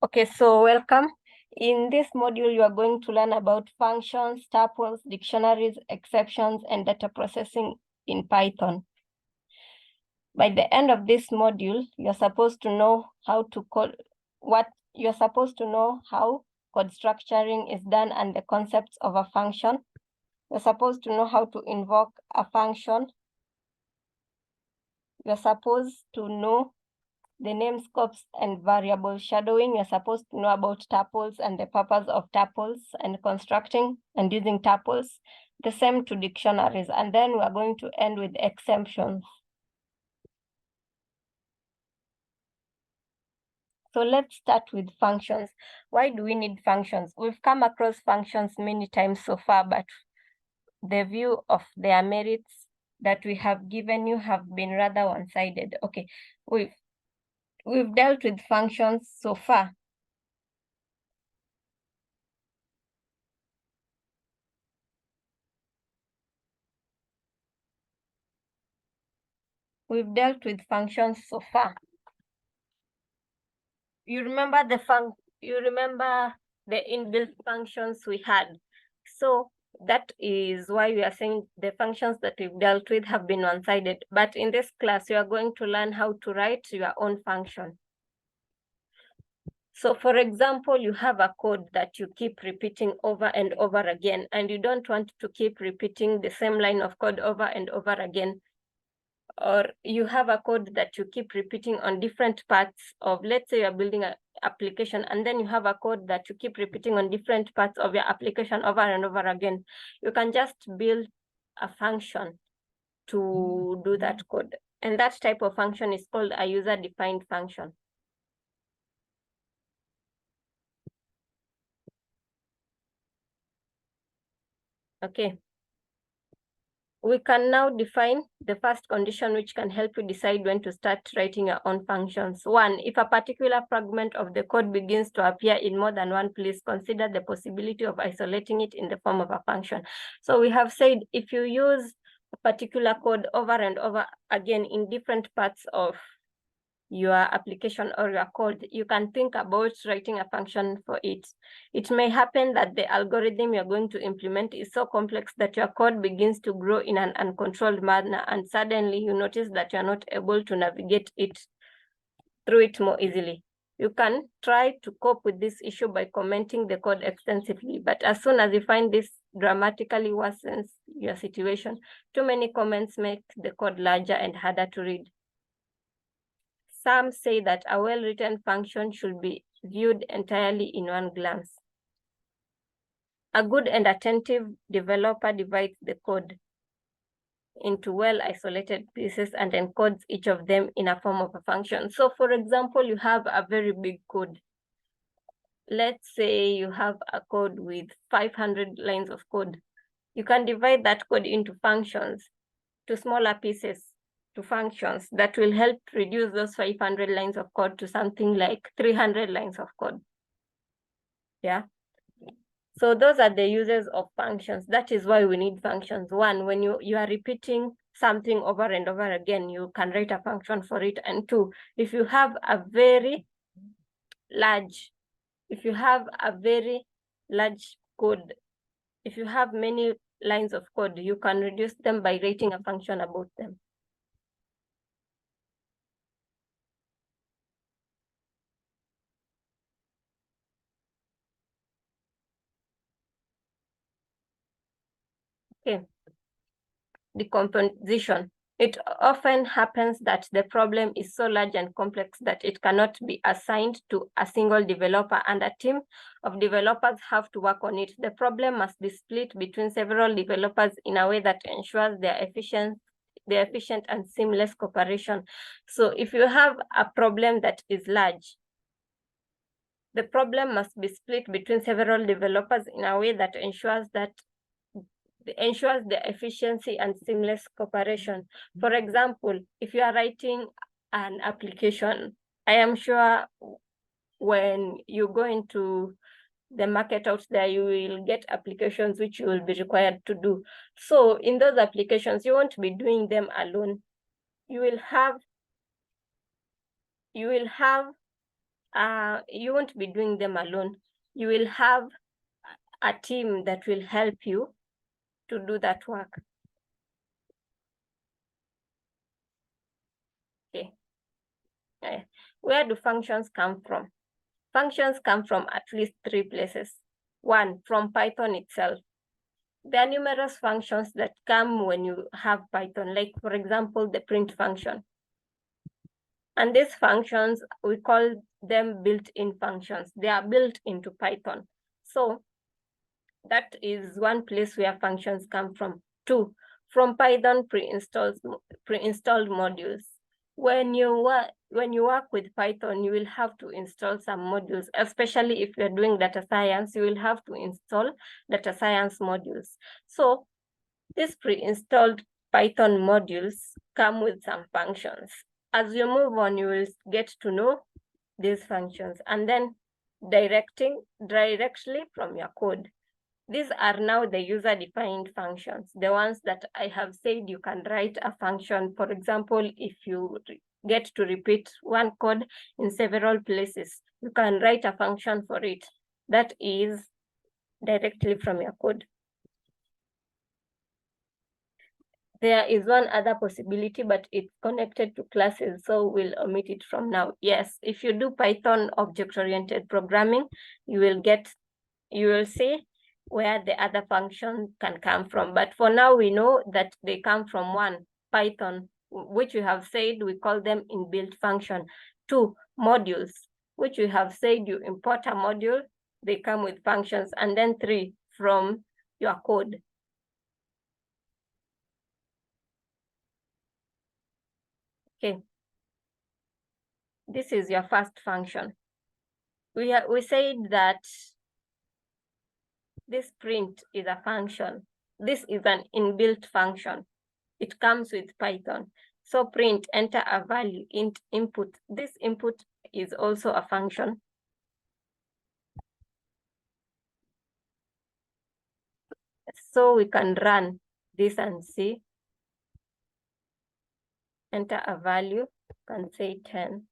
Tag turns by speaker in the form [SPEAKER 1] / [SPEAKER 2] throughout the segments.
[SPEAKER 1] Okay, so welcome. In this module, you are going to learn about functions, tuples, dictionaries, exceptions, and data processing in Python. By the end of this module, you're supposed to know how to code how code structuring is done and the concepts of a function. You're supposed to know how to invoke a function. You're supposed to know the name scopes and variable shadowing. You're supposed to know about tuples and the purpose of tuples and constructing and using tuples. The same to dictionaries. And then we're going to end with exceptions. So let's start with functions. Why do we need functions? We've come across functions many times so far, but the view of their merits that we have given you have been rather one-sided. Okay, we've dealt with functions so far. We've dealt with functions so far. You remember the inbuilt functions we had. So that is why we are saying the functions that we've dealt with have been one-sided. But in this class, you are going to learn how to write your own function. So for example, you have a code that you keep repeating over and over again, and you don't want to keep repeating the same line of code over and over again. Or you have a code that you keep repeating on different parts of, let's say you're building an application, and then you have a code that you keep repeating on different parts of your application over and over again. You can just build a function to do that code. And that type of function is called a user-defined function. Okay. We can now define the first condition, which can help you decide when to start writing your own functions. One, if a particular fragment of the code begins to appear in more than one place, consider the possibility of isolating it in the form of a function. So we have said if you use a particular code over and over again in different parts of your application or your code, you can think about writing a function for it. It may happen that the algorithm you're going to implement is so complex that your code begins to grow in an uncontrolled manner, and suddenly you notice that you're not able to navigate through it more easily. You can try to cope with this issue by commenting the code extensively, but as soon as you find this dramatically worsens your situation, too many comments make the code larger and harder to read. Some say that a well-written function should be viewed entirely in one glance. A good and attentive developer divides the code into well-isolated pieces and encodes each of them in a form of a function. So for example, you have a very big code. Let's say you have a code with 500 lines of code. You can divide that code into functions, to smaller pieces, to functions that will help reduce those 500 lines of code to something like 300 lines of code. Yeah. So those are the uses of functions. That is why we need functions. One, when you are repeating something over and over again, you can write a function for it. And two, if you have a very large code, if you have many lines of code, you can reduce them by writing a function about them. Okay. Decomposition. It often happens that the problem is so large and complex that it cannot be assigned to a single developer, and a team of developers have to work on it. The problem must be split between several developers in a way that ensures their efficient and seamless cooperation. So if you have a problem that is large, the problem must be split between several developers in a way that ensures the efficiency and seamless cooperation. For example, if you are writing an application, I am sure when you go into the market out there, you will get applications which you will be required to do. So in those applications, you won't be doing them alone. You will have you won't be doing them alone. You will have a team that will help you to do that work. Okay. Where do functions come from? Functions come from at least 3 places. One, from Python itself. There are numerous functions that come when you have Python, like for example, the print function. And these functions, we call them built-in functions. They are built into Python. So that is one place where functions come from. Two, from Python pre-installed modules. When you work with Python, you will have to install some modules, especially if you're doing data science, you will have to install data science modules. So these pre-installed Python modules come with some functions. As you move on, you will get to know these functions and then directly from your code. These are now the user-defined functions, the ones that I have said you can write a function. For example, if you get to repeat one code in several places, you can write a function for it. That is directly from your code. There is one other possibility, but it's connected to classes, so we'll omit it from now. Yes, if you do Python object-oriented programming, you will see where the other function can come from. But for now, we know that they come from one, Python, which we have said we call them inbuilt function. Two, modules, which we have said you import a module, they come with functions. And then three, from your code. Okay. This is your first function. We said that this print is a function. This is an inbuilt function. It comes with Python. So print, enter a value, input. This input is also a function. So we can run this and see. Enter a value, you can say 10.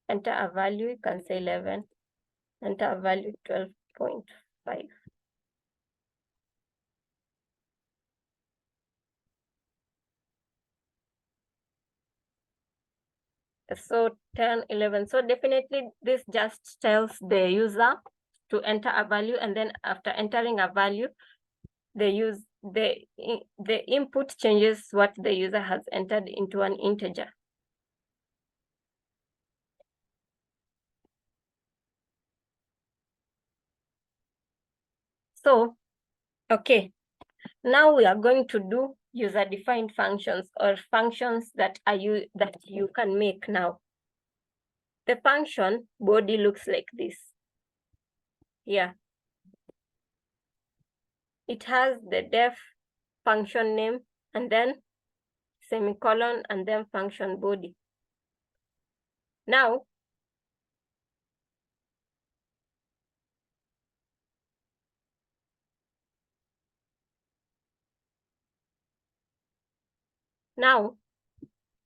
[SPEAKER 1] Enter a value, you can say 11. Enter a value 12.5. So 10, 11. So definitely this just tells the user to enter a value, and then after entering a value, the input changes what the user has entered into an integer. So, okay, now we are going to do user-defined functions, or functions that you can make now. The function body looks like this. Yeah. It has the def function name, and then semicolon, and then function body. Now,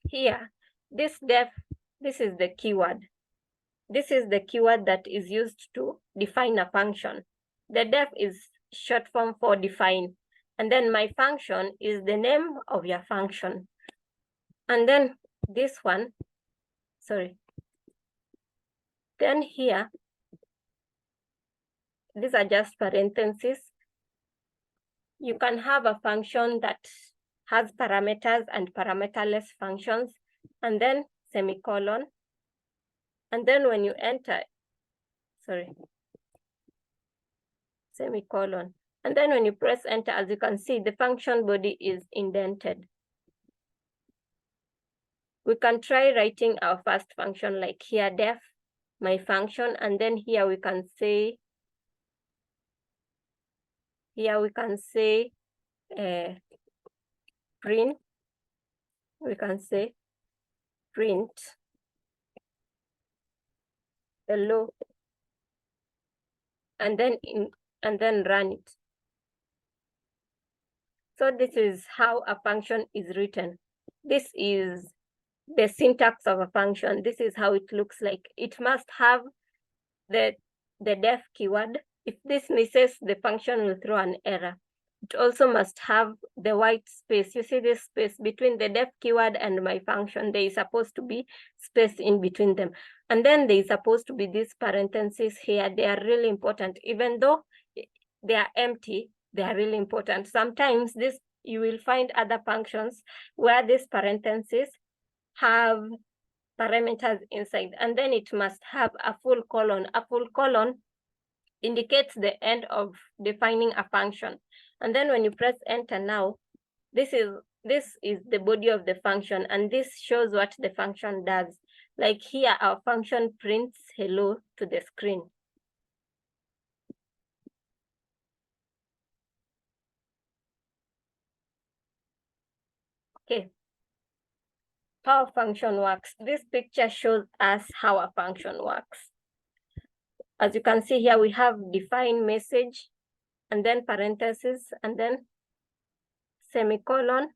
[SPEAKER 1] here, this def, this is the keyword. This is the keyword that is used to define a function. The def is short form for define. And then my function is the name of your function. And then this one, sorry. Then here, these are just parentheses. You can have a function that has parameters and parameterless functions, and then semicolon. And then when you enter, semicolon. And then when you press enter, as you can see, the function body is indented. We can try writing our first function, like here, def, my function, and then here we can say, print. We can say print hello, and then run it. So this is how a function is written. This is the syntax of a function. This is how it looks like. It must have the def keyword. If this misses, the function will throw an error. It also must have the white space. You see this space between the def keyword and my function. There is supposed to be space in between them. And then there is supposed to be these parentheses here. They are really important. Even though they are empty, they are really important. Sometimes you will find other functions where these parentheses have parameters inside, and then it must have a full colon. A full colon indicates the end of defining a function. And then when you press enter now, this is the body of the function, and this shows what the function does. Like here, our function prints hello to the screen. Okay. How a function works. This picture shows us how a function works. As you can see here, we have define message, and then parentheses, and then semicolon,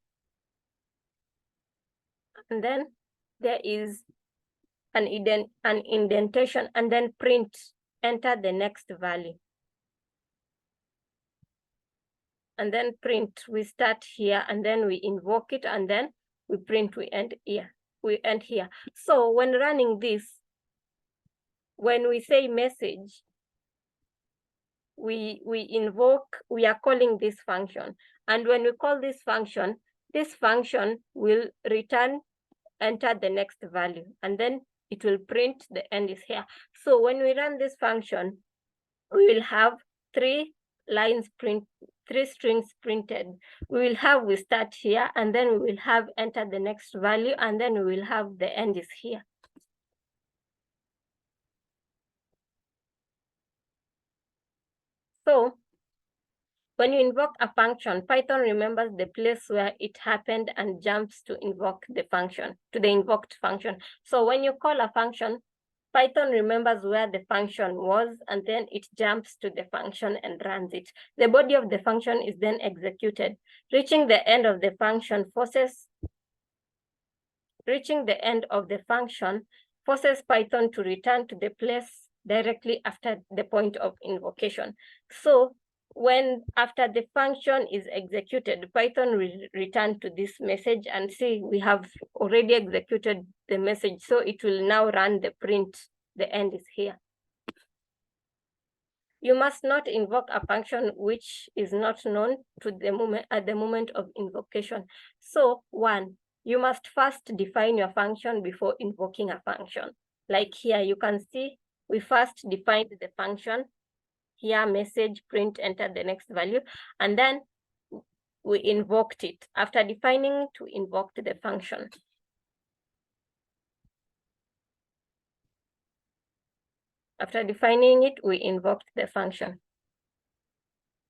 [SPEAKER 1] and then there is an indentation, and then print, enter the next value. And then print, we start here, and then we invoke it, and then we print, we end here. So when running this, when we say message, we are calling this function. And when we call this function will return, enter the next value, and then it will print, the end is here. So when we run this function, we will have 3 strings printed. We start here, and then we will have enter the next value, and then we will have the end is here. So when you invoke a function, Python remembers the place where it happened and jumps to invoke the function, to the invoked function. So when you call a function, Python remembers where the function was, and then it jumps to the function and runs it. The body of the function is then executed. Reaching the end of the function forces Python to return to the place directly after the point of invocation. So when after the function is executed, Python will return to this message, and see we have already executed the message. So it will now run the print, the end is here. You must not invoke a function which is not known to at the moment of invocation. So 1, you must first define your function before invoking a function. Like here, you can see we first defined the function. Here, message, print, enter the next value, and then we invoked it. After defining to invoke the function. After defining it, we invoked the function.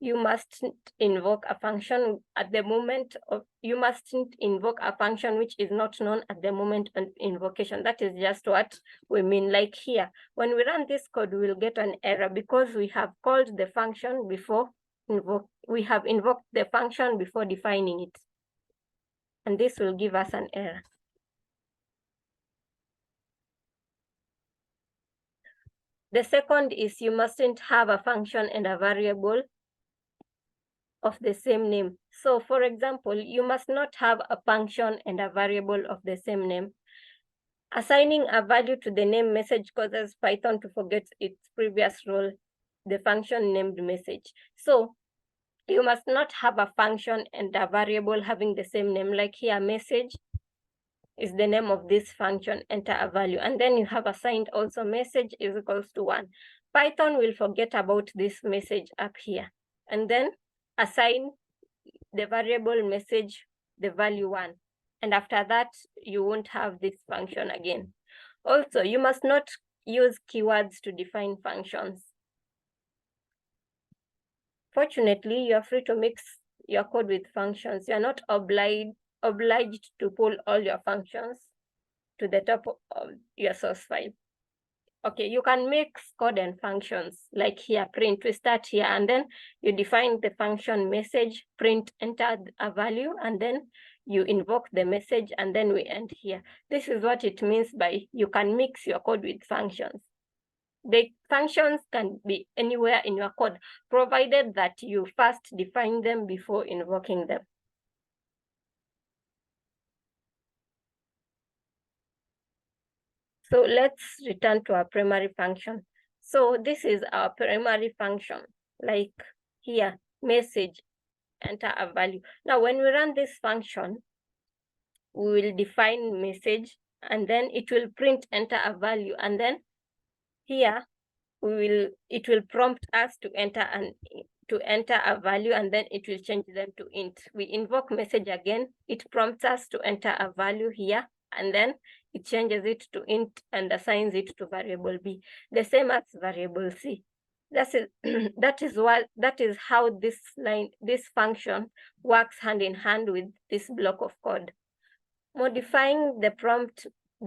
[SPEAKER 1] You mustn't invoke a function at the moment of, you mustn't invoke a function which is not known at the moment of invocation. That is just what we mean. Like here, when we run this code, we will get an error because we have called the function before we have invoked the function before defining it. And this will give us an error. The second is you mustn't have a function and a variable of the same name. So for example, you must not have a function and a variable of the same name. Assigning a value to the name message causes Python to forget its previous role, the function named message. So you must not have a function and a variable having the same name. Like here, message is the name of this function, enter a value, and then you have assigned also message is equals to 1. Python will forget about this message up here, and then assign the variable message the value 1. And after that, you won't have this function again. Also, you must not use keywords to define functions. Fortunately, you are free to mix your code with functions. You are not obliged to pull all your functions to the top of your source file. Okay, you can mix code and functions, like here, print. We start here, and then you define the function message, print, enter a value, and then you invoke the message, and then we end here. This is what it means by you can mix your code with functions. The functions can be anywhere in your code, provided that you first define them before invoking them. So let's return to our primary function. So this is our primary function, like here, message, enter a value. Now, when we run this function, we will define message, and then it will print enter a value, and then here it will prompt us to enter a value, and then it will change them to int. We invoke message again, it prompts us to enter a value here, and then it changes it to int and assigns it to variable B, the same as variable C. That is how this function works hand in hand with this block of code. Modifying the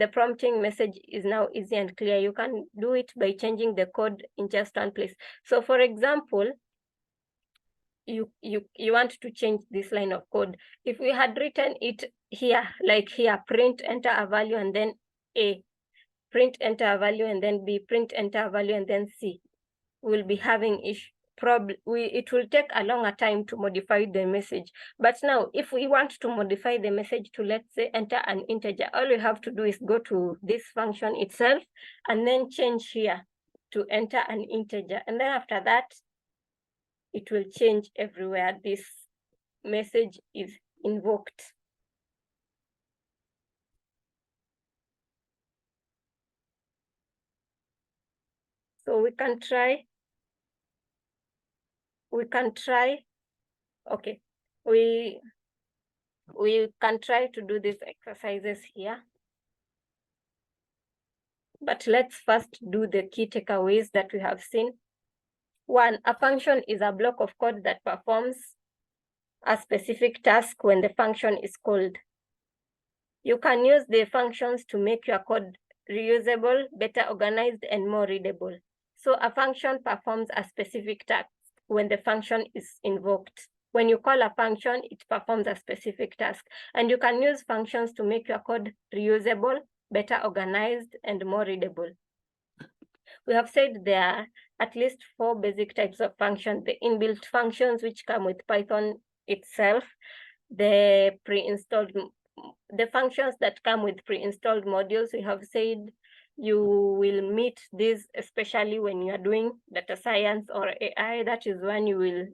[SPEAKER 1] prompting message is now easy and clear. You can do it by changing the code in just one place. So for example, you want to change this line of code. If we had written it here, like here, print enter a value and then A, print enter a value and then B, print enter a value and then C, we'll be having it will take a longer time to modify the message. But now, if we want to modify the message to, let's say, enter an integer, all we have to do is go to this function itself and then change here to enter an integer. And then after that, it will change everywhere this message is invoked. So we can try, okay, we can try to do these exercises here. But let's first do the key takeaways that we have seen. 1, a function is a block of code that performs a specific task when the function is called. You can use the functions to make your code reusable, better organized, and more readable. So a function performs a specific task when the function is invoked. When you call a function, it performs a specific task. And you can use functions to make your code reusable, better organized, and more readable. We have said there are at least 4 basic types of functions: the inbuilt functions, which come with Python itself, the functions that come with pre-installed modules. We have said you will meet these, especially when you are doing data science or AI. That is when you will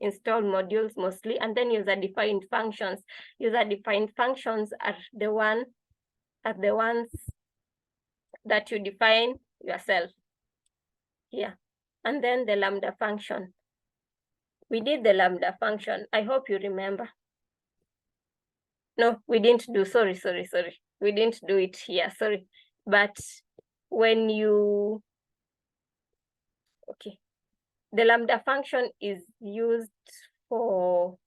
[SPEAKER 1] install modules mostly. And then user-defined functions. User-defined functions are the ones that you define yourself here. And then the lambda function. We did the lambda function. I hope you remember. No, we didn't do, sorry. We didn't do it here, sorry. But when you, okay, the lambda function is used for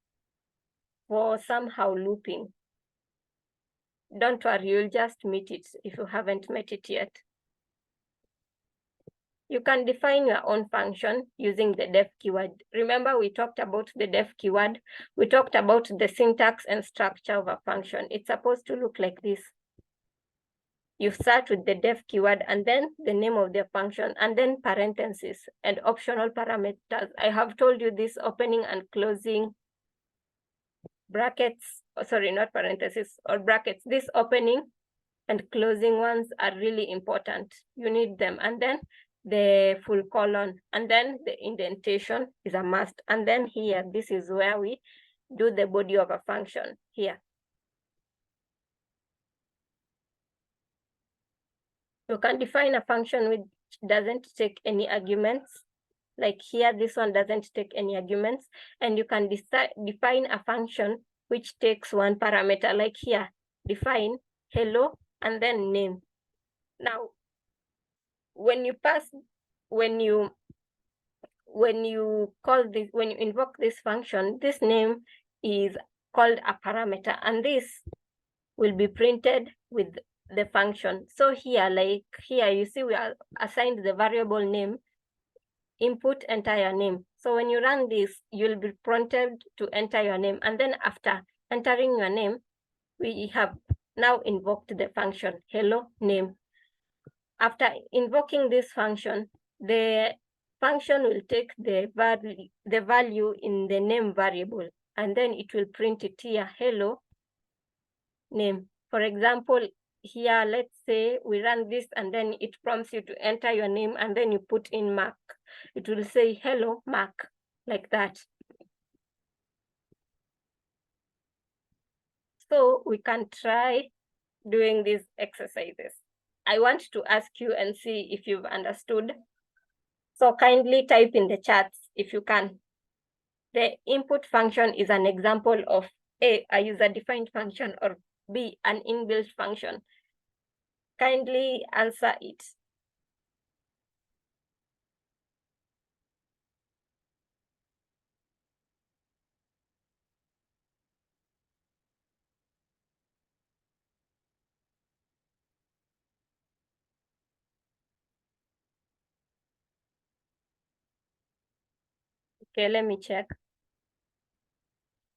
[SPEAKER 1] somehow looping. Don't worry, you'll just meet it if you haven't met it yet. You can define your own function using the def keyword. Remember, we talked about the def keyword. We talked about the syntax and structure of a function. It's supposed to look like this. You start with the def keyword and then the name of the function and then parentheses and optional parameters. I have told you this opening and closing brackets, sorry, not parentheses or brackets. This opening and closing ones are really important. You need them. And then the full colon, and then the indentation is a must. And then here, this is where we do the body of a function here. You can define a function which doesn't take any arguments. Like here, this one doesn't take any arguments. And you can define a function which takes one parameter, like here, define hello and then name. Now, when you invoke this function, this name is called a parameter, and this will be printed with the function. So here, like here, you see we are assigned the variable name, input, enter your name. So when you run this, you'll be prompted to enter your name. And then after entering your name, we have now invoked the function hello name. After invoking this function, the function will take the value in the name variable, and then it will print it here, hello name. For example, here, let's say we run this and then it prompts you to enter your name and then you put in Mark. It will say, hello, Mark, like that. So we can try doing these exercises. I want to ask you and see if you've understood. So kindly type in the chats if you can. The input function is an example of A, a user-defined function, or B, an inbuilt function. Kindly answer it. Okay, let me check.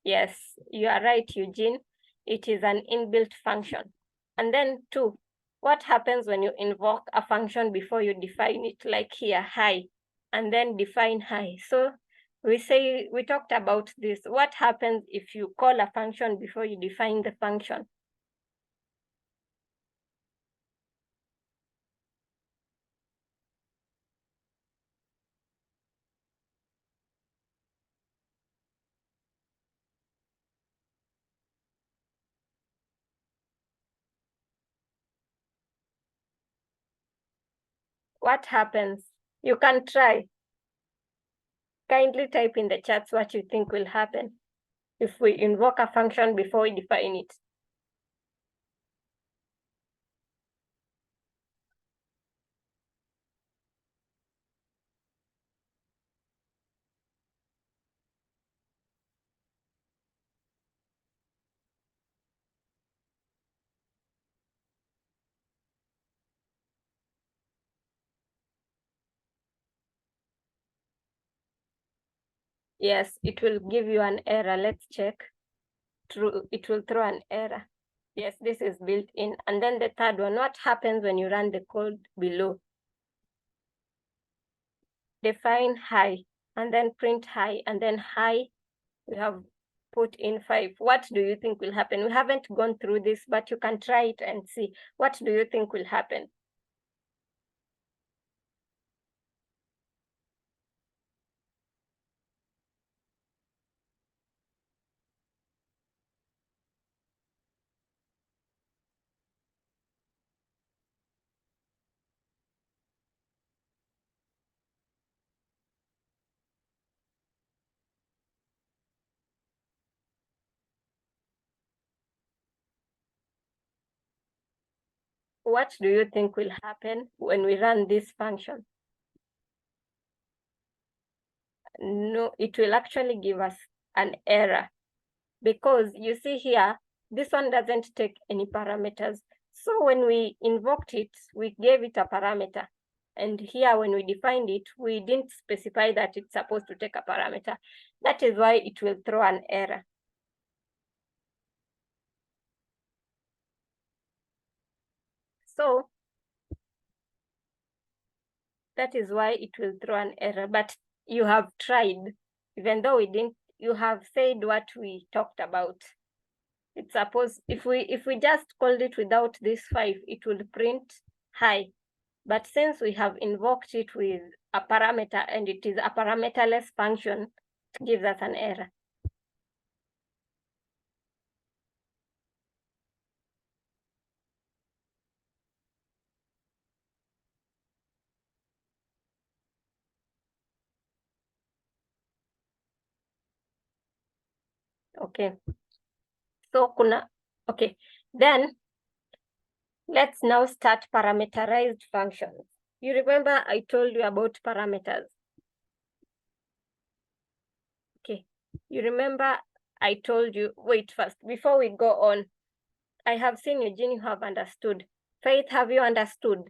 [SPEAKER 1] Yes, you are right, Eugene. It is an inbuilt function. And then 2, what happens when you invoke a function before you define it, like here, hi, and then define hi? So we talked about this. What happens if you call a function before you define the function? What happens? You can try. Kindly type in the chats what you think will happen if we invoke a function before we define it. Yes, it will give you an error. Let's check. True, it will throw an error. Yes, this is built in. And then the third one, what happens when you run the code below? Define hi, and then print hi, and then hi, we have put in 5. What do you think will happen? We haven't gone through this, but you can try it and see. What do you think will happen? What do you think will happen when we run this function? No, it will actually give us an error because you see here, this one doesn't take any parameters. So when we invoked it, we gave it a parameter. And here, when we defined it, we didn't specify that it's supposed to take a parameter. That is why it will throw an error. So that is why it will throw an error. But you have tried, even though we didn't, you have said what we talked about. It's supposed, if we just called it without this 5, it would print hi. But since we have invoked it with a parameter and it is a parameterless function, it gives us an error. Okay. So okay. Then let's now start parameterized functions. You remember I told you about parameters. Okay. You remember I told you, wait first, before we go on, I have seen Eugene, you have understood. Faith, have you understood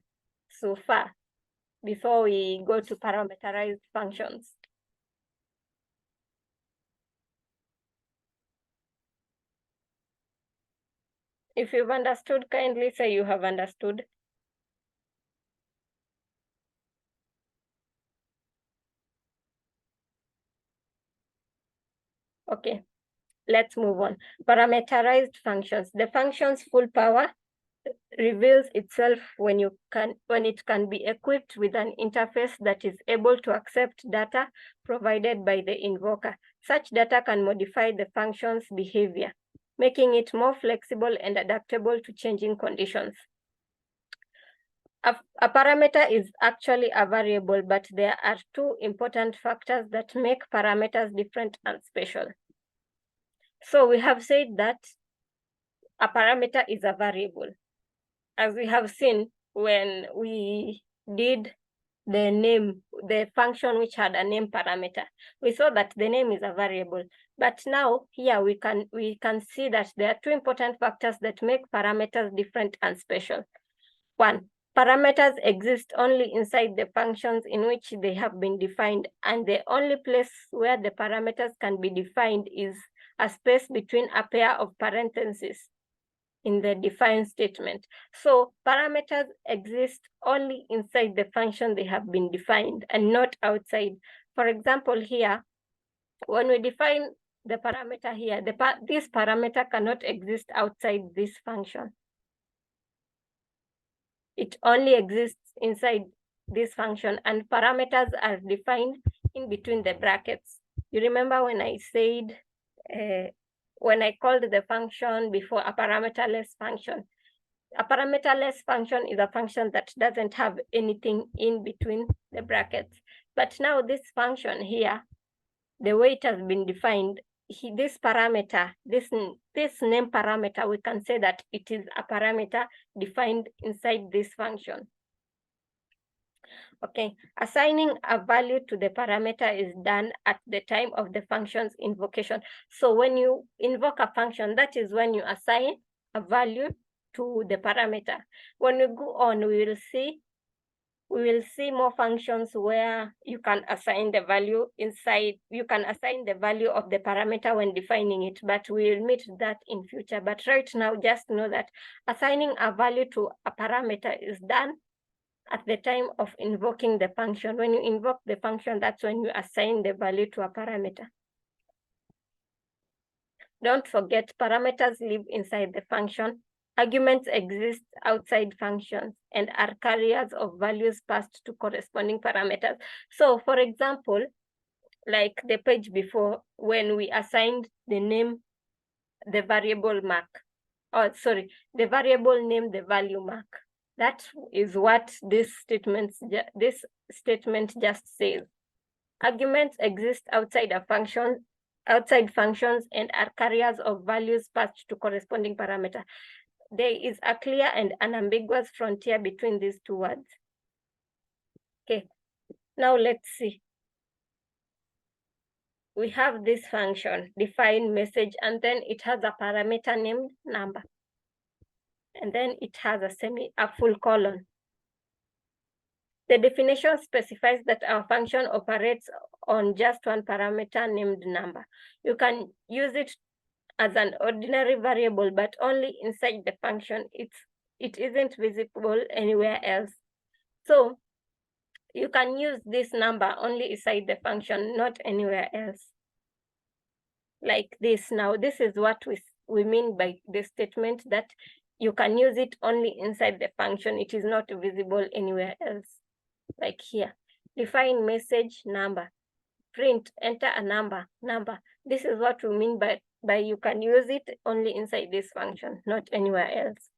[SPEAKER 1] so far before we go to parameterized functions? If you've understood, kindly say you have understood. Okay, let's move on. Parameterized functions. The function's full power reveals itself when it can be equipped with an interface that is able to accept data provided by the invoker. Such data can modify the function's behavior, making it more flexible and adaptable to changing conditions. A parameter is actually a variable, but there are two important factors that make parameters different and special. So we have said that a parameter is a variable. As we have seen when we did the function which had a name parameter, we saw that the name is a variable. But now here we can see that there are two important factors that make parameters different and special. One, parameters exist only inside the functions in which they have been defined, and the only place where the parameters can be defined is a space between a pair of parentheses in the define statement. So parameters exist only inside the function they have been defined and not outside. For example, here, when we define the parameter here, this parameter cannot exist outside this function. It only exists inside this function, and parameters are defined in between the brackets. You remember when I said, when I called the function before a parameterless function? A parameterless function is a function that doesn't have anything in between the brackets. But now this function here, the way it has been defined, this parameter, this name parameter, we can say that it is a parameter defined inside this function. Okay, assigning a value to the parameter is done at the time of the function's invocation. So when you invoke a function, that is when you assign a value to the parameter. When we go on, we will see more functions where you can assign the value inside. You can assign the value of the parameter when defining it, but we will meet that in future. But right now, just know that assigning a value to a parameter is done at the time of invoking the function. When you invoke the function, that's when you assign the value to a parameter. Don't forget, parameters live inside the function. Arguments exist outside functions and are carriers of values passed to corresponding parameters. So for example, like the page before, when we assigned the name, the variable mark, the variable name, the value mark. That is what this statement just says. Arguments exist outside functions and are carriers of values passed to corresponding parameter. There is a clear and unambiguous frontier between these two words. Okay, now let's see. We have this function, define message, and then it has a parameter named number. And then it has a full colon. The definition specifies that our function operates on just one parameter named number. You can use it as an ordinary variable, but only inside the function. It isn't visible anywhere else. So you can use this number only inside the function, not anywhere else. Like this now, this is what we mean by the statement that you can use it only inside the function. It is not visible anywhere else. Like here, define message number, print, enter a number. This is what we mean by you can use it only inside this function, not anywhere else.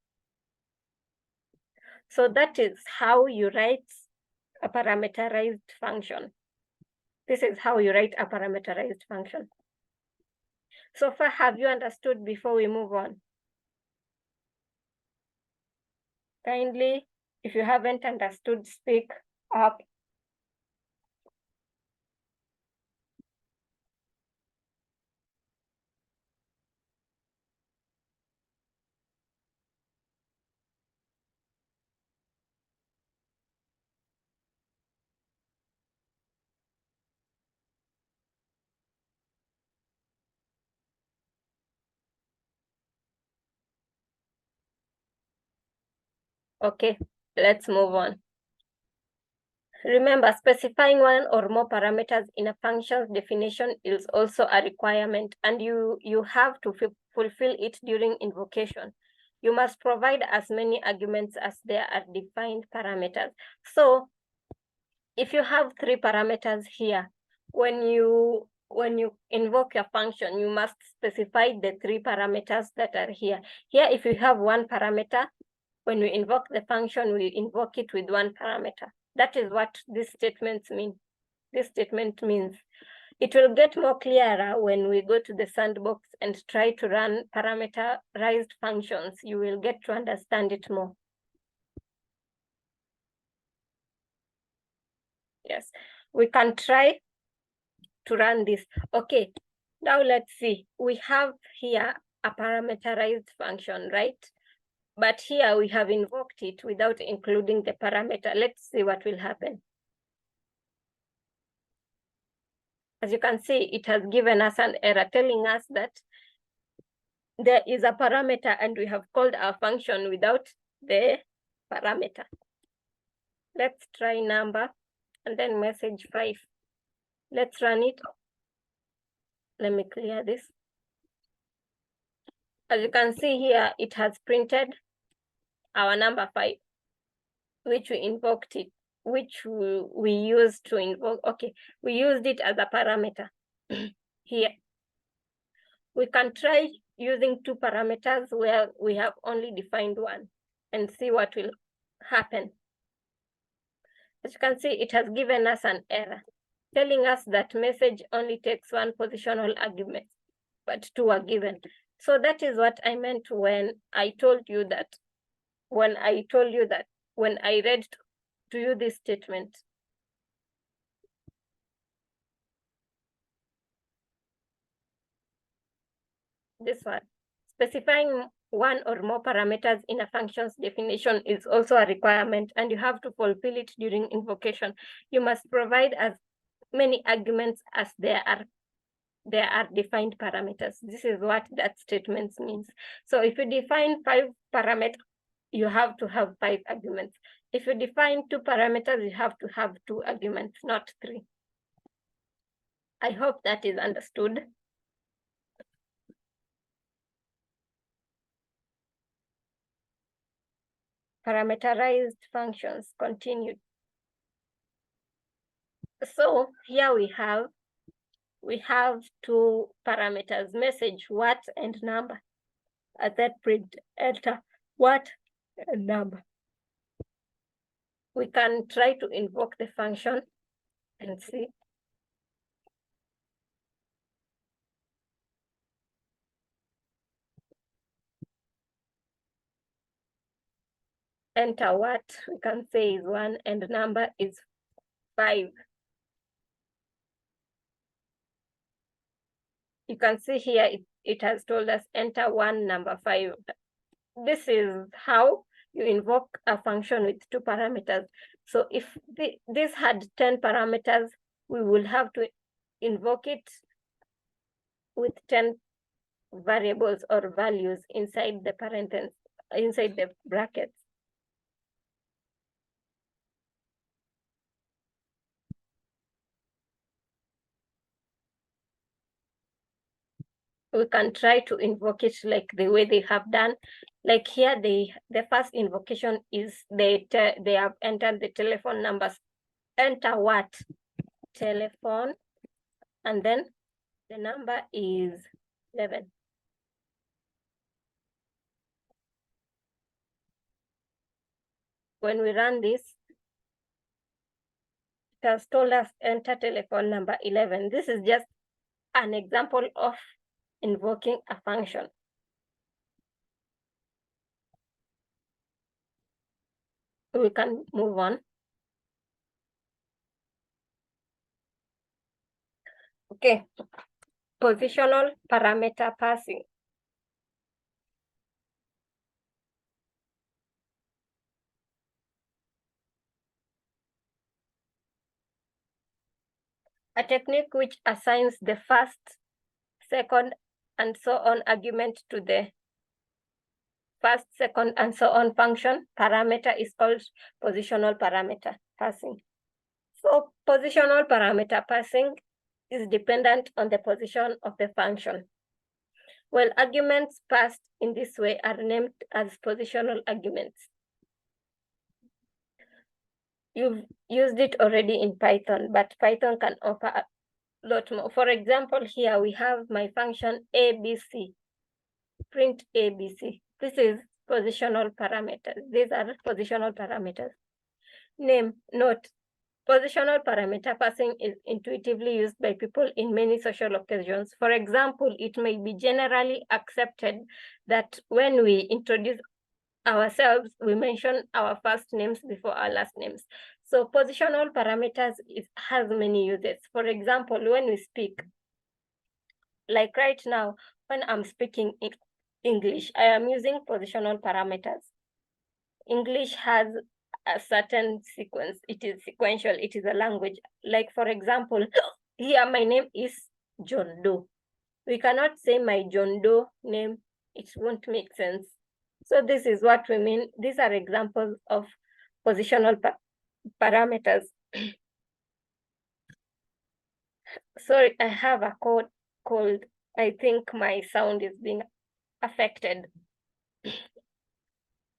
[SPEAKER 1] So that is how you write a parameterized function. This is how you write a parameterized function. So far, have you understood before we move on? Kindly, if you haven't understood, speak up. Okay, let's move on. Remember, specifying one or more parameters in a function's definition is also a requirement, and you have to fulfill it during invocation. You must provide as many arguments as there are defined parameters. So if you have 3 parameters here, when you invoke your function, you must specify the 3 parameters that are here. Here, if you have 1 parameter, when we invoke the function, we invoke it with 1 parameter. That is what these statements mean. This statement means it will get more clearer when we go to the sandbox and try to run parameterized functions. You will get to understand it more. Yes, we can try to run this. Okay, now let's see. We have here a parameterized function, right? But here we have invoked it without including the parameter. Let's see what will happen. As you can see, it has given us an error telling us that there is a parameter and we have called our function without the parameter. Let's try number and then message 5. Let's run it. Let me clear this. As you can see here, it has printed our number 5, which we invoked it, which we used to invoke. Okay, we used it as a parameter here. We can try using 2 parameters where we have only defined 1 and see what will happen. As you can see, it has given us an error telling us that message only takes 1 positional argument, but 2 are given. So that is what I meant when I told you that, when I read to you this statement. This one, specifying 1 or more parameters in a function's definition is also a requirement, and you have to fulfill it during invocation. You must provide as many arguments as there are defined parameters. This is what that statement means. So if you define 5 parameters, you have to have 5 arguments. If you define 2 parameters, you have to have 2 arguments, not 3. I hope that is understood. Parameterized functions continued. So here we have 2 parameters, message, what, and number. At that print, enter what and number. We can try to invoke the function and see. Enter what we can say is 1 and number is 5. You can see here it has told us enter 1, number 5. This is how you invoke a function with 2 parameters. So if this had 10 parameters, we will have to invoke it with 10 variables or values inside the parentheses, inside the brackets. We can try to invoke it like the way they have done. Like here, the first invocation is they have entered the telephone numbers. Enter what? Telephone, and then the number is 11. When we run this, it has told us enter telephone number 11. This is just an example of invoking a function. We can move on. Okay, positional parameter passing. A technique which assigns the first, second, and so on argument to the first, second, and so on function parameter is called positional parameter passing. So positional parameter passing is dependent on the position of the function. Well, arguments passed in this way are named as positional arguments. You've used it already in Python, but Python can offer a lot more. For example, here we have my function ABC, print ABC. This is positional parameters. These are positional parameters. Name, note, positional parameter passing is intuitively used by people in many social occasions. For example, it may be generally accepted that when we introduce ourselves, we mention our first names before our last names. So positional parameters has many uses. For example, when we speak, like right now, when I'm speaking English, I am using positional parameters. English has a certain sequence. It is sequential. It is a language. Like, for example, here my name is John Doe. We cannot say my John Doe name. It won't make sense. So this is what we mean. These are examples of positional parameters. Sorry, I have a cold. I think my sound is being affected.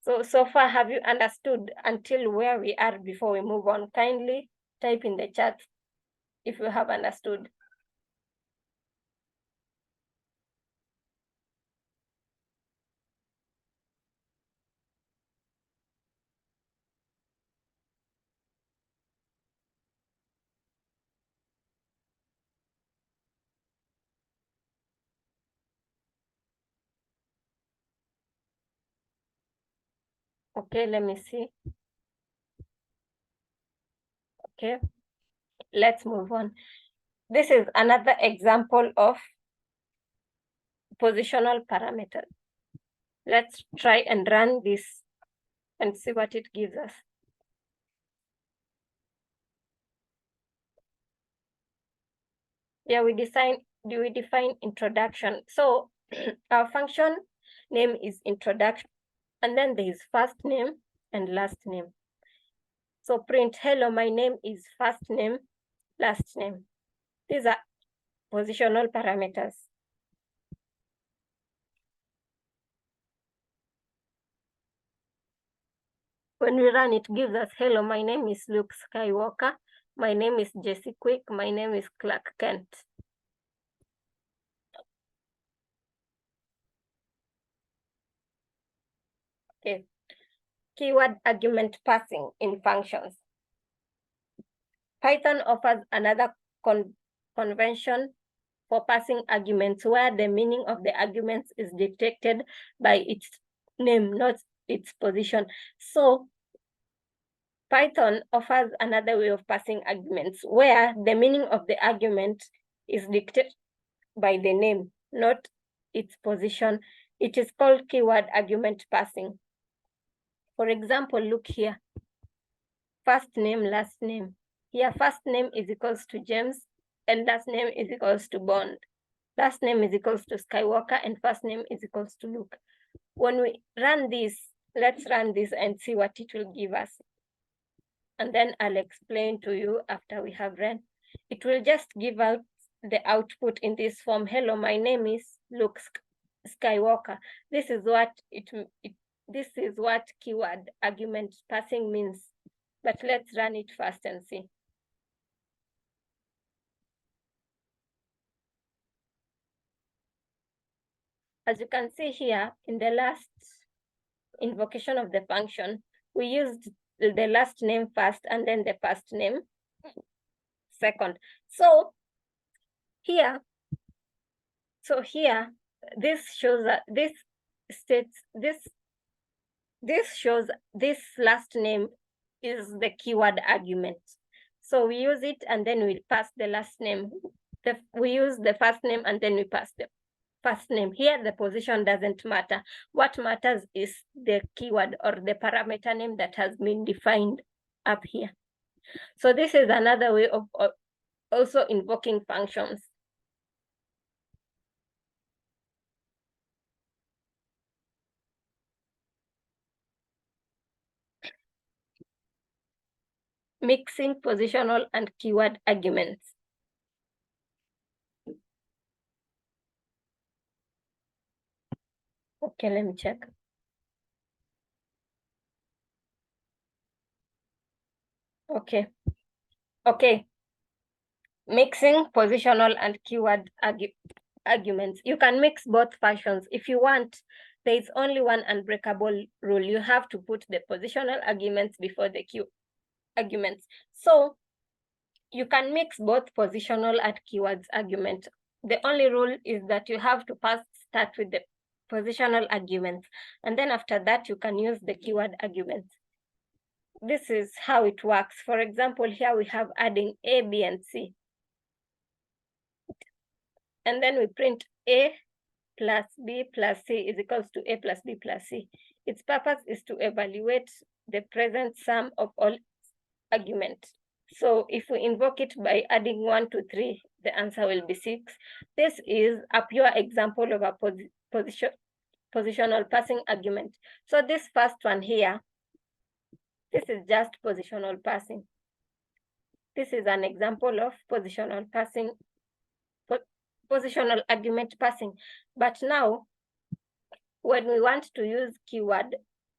[SPEAKER 1] So far, have you understood until where we are before we move on? Kindly type in the chat if you have understood. Okay, let me see. Okay, let's move on. This is another example of positional parameter. Let's try and run this and see what it gives us. Yeah, we define introduction. So our function name is introduction, and then there is first name and last name. So print, hello, my name is first name, last name. These are positional parameters. When we run, it gives us, hello, my name is Luke Skywalker. My name is Jesse Quick. My name is Clark Kent. Okay. Keyword argument passing in functions. Python offers another convention for passing arguments where the meaning of the arguments is dictated by its name, not its position. So Python offers another way of passing arguments where the meaning of the argument is dictated by the name, not its position. It is called keyword argument passing. For example, look here. First name, last name. Here, first name is equals to James, and last name is equals to Bond. Last name is equals to Skywalker, and first name is equals to Luke. When we run this, let's run this and see what it will give us. And then I'll explain to you after we have run. It will just give out the output in this form. Hello, my name is Luke Skywalker. This is what this is what keyword argument passing means. But let's run it first and see. As you can see here, in the last invocation of the function, we used the last name first and then the first name second. So here, this shows that this shows this last name is the keyword argument. So we use it and then we pass the last name. We use the first name and then we pass the first name. Here, the position doesn't matter. What matters is the keyword or the parameter name that has been defined up here. So this is another way of also invoking functions. mixing positional and keyword arguments. Okay, let me check. Okay. Mixing positional and keyword arguments. You can mix both functions. If you want, there is only one unbreakable rule. You have to put the positional arguments before the keyword arguments. So you can mix both positional and keywords argument. The only rule is that you have to first start with the positional arguments, and then after that you can use the keyword arguments. This is how it works. For example, here we have adding A, B, and C. And then we print A plus B plus C is equals to A plus B plus C. Its purpose is to evaluate the present sum of all arguments. So if we invoke it by adding 1 to 3, the answer will be 6. This is a pure example of a positional passing argument. So this first one here, this is just positional passing. This is an example of positional passing, positional argument passing. But now, when we want to use keyword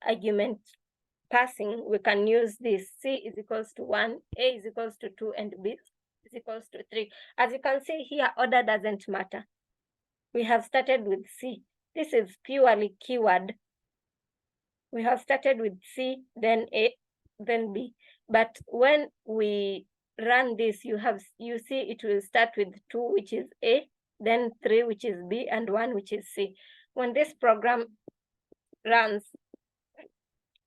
[SPEAKER 1] argument passing, we can use this. C is equals to 1, A is equals to 2, and B is equals to 3. As you can see here, order doesn't matter. We have started with C. This is purely keyword. We have started with C, then A, then B. But when we run this, you see it will start with 2, which is A, then 3, which is B, and 1, which is C. When this program runs,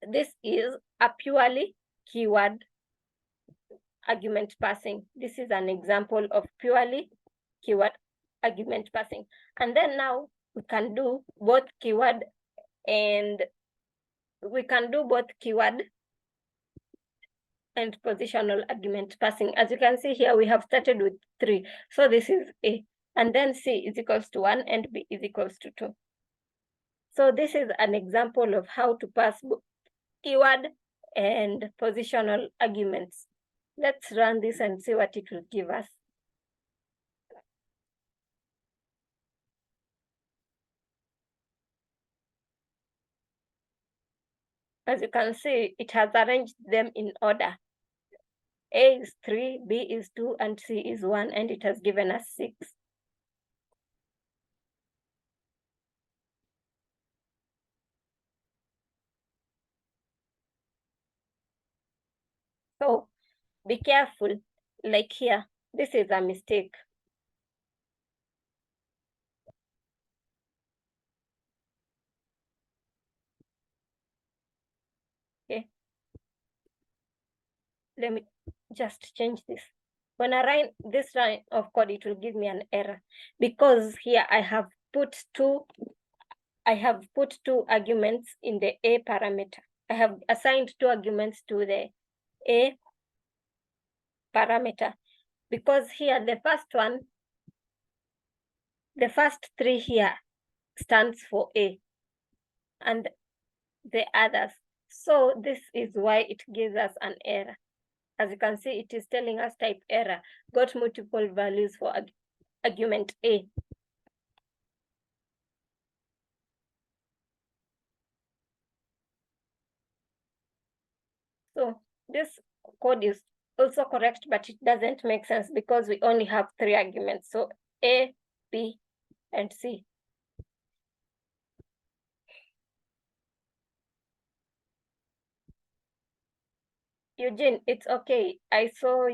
[SPEAKER 1] this is a purely keyword argument passing. This is an example of purely keyword argument passing. And then now we can do both keyword and positional argument passing. As you can see here, we have started with 3. So this is A. And then C is equals to 1 and B is equals to 2. So this is an example of how to pass keyword and positional arguments. Let's run this and see what it will give us. As you can see, it has arranged them in order. A is 3, B is 2, and C is 1, and it has given us 6. So be careful, like here, this is a mistake. Okay. Let me just change this. When I run this line of code, it will give me an error because here I have put two arguments in the A parameter. I have assigned 2 arguments to the A parameter because here the first 3 here stands for A and the others. So this is why it gives us an error. As you can see, it is telling us type error, got multiple values for argument A. So this code is also correct, but it doesn't make sense because we only have 3 arguments. So A, B, and C. Eugene, it's okay. I saw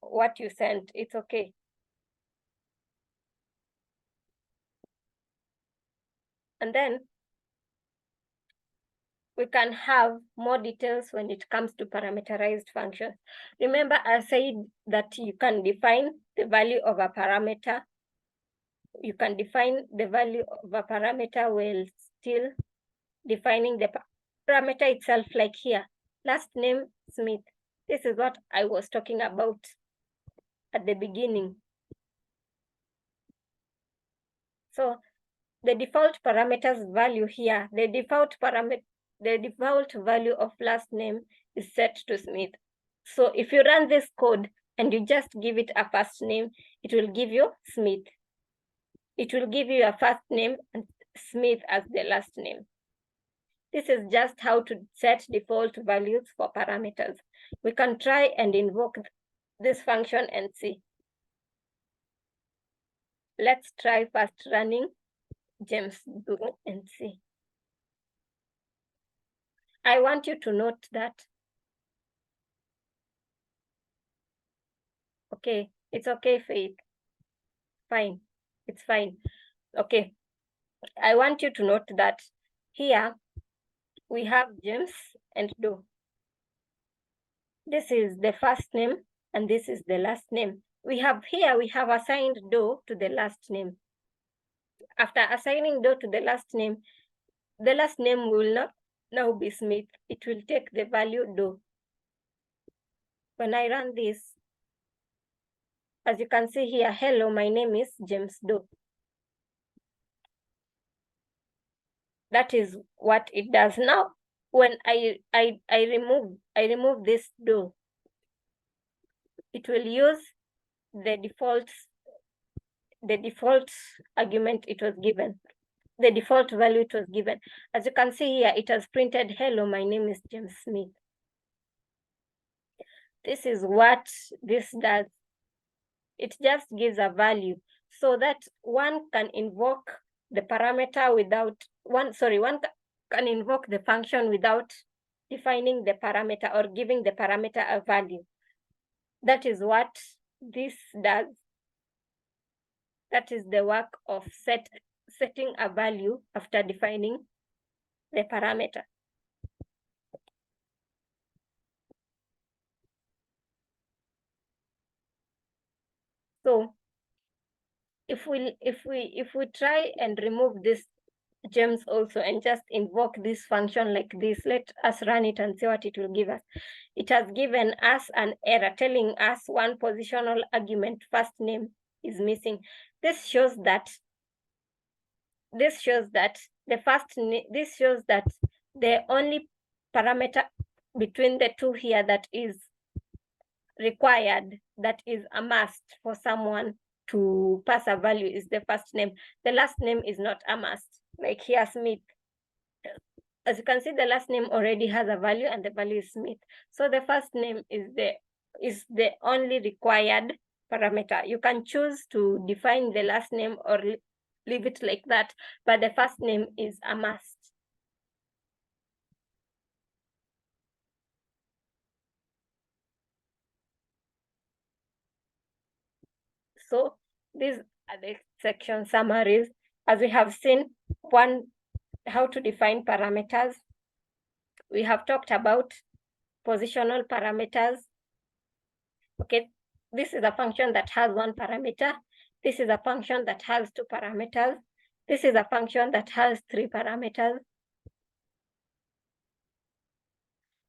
[SPEAKER 1] what you sent. It's okay. And then we can have more details when it comes to parameterized functions. Remember, I said that you can define the value of a parameter. You can define the value of a parameter while still defining the parameter itself, like here, last name Smith. This is what I was talking about at the beginning. So the default parameters value here, the default parameter the default value of last name is set to Smith. So if you run this code and you just give it a first name, it will give you Smith. It will give you a first name and Smith as the last name. This is just how to set default values for parameters. We can try and invoke this function and see. Let's try first running James Doe and see. I want you to note that. Okay, it's okay, Faith. Fine, it's fine. Okay, I want you to note that here we have James and Doe. This is the first name and this is the last name. We have assigned Doe to the last name. After assigning Doe to the last name will not now be Smith. It will take the value Doe. When I run this, as you can see here, hello, my name is James Doe. That is what it does. Now, when I remove this Doe, it will use the default argument it was given, the default value it was given. As you can see here, it has printed, hello, my name is James Smith. This is what this does. It just gives a value so that one can invoke the parameter without, one can invoke the function without defining the parameter or giving the parameter a value. That is what this does. That is the work of setting a value after defining the parameter. So if we try and remove this James also and just invoke this function like this, let us run it and see what it will give us. It has given us an error telling us one positional argument, first name, is missing. This shows that the only parameter between the two here that is required, that is a must for someone to pass a value, is the first name. The last name is not a must, like here Smith. As you can see, the last name already has a value and the value is Smith. So the first name is the only required parameter. You can choose to define the last name or leave it like that, but the first name is a must. So these are the section summaries. As we have seen, one, how to define parameters. We have talked about positional parameters. Okay, this is a function that has one parameter. This is a function that has two parameters. This is a function that has three parameters.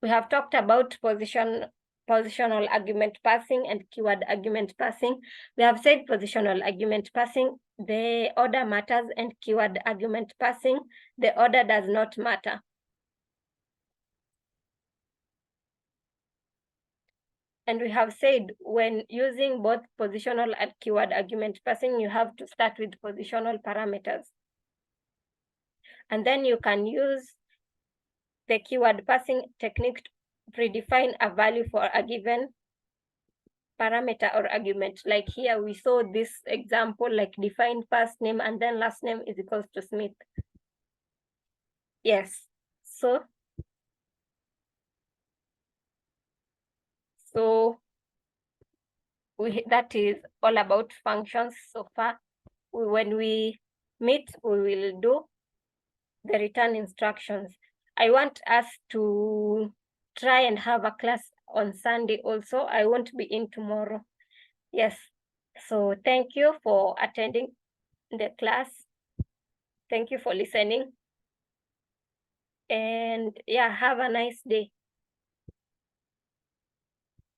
[SPEAKER 1] We have talked about positional argument passing and keyword argument passing. We have said positional argument passing, the order matters, and keyword argument passing, the order does not matter. And we have said when using both positional and keyword argument passing, you have to start with positional parameters. And then you can use the keyword passing technique to predefine a value for a given parameter or argument. Like here we saw this example, like define first name and then last name is equals to Smith. Yes, so that is all about functions so far. When we meet, we will do the return instructions. I want us to try and have a class on Sunday also. I won't be in tomorrow. Yes, so thank you for attending the class. Thank you for listening. And yeah, have a nice day.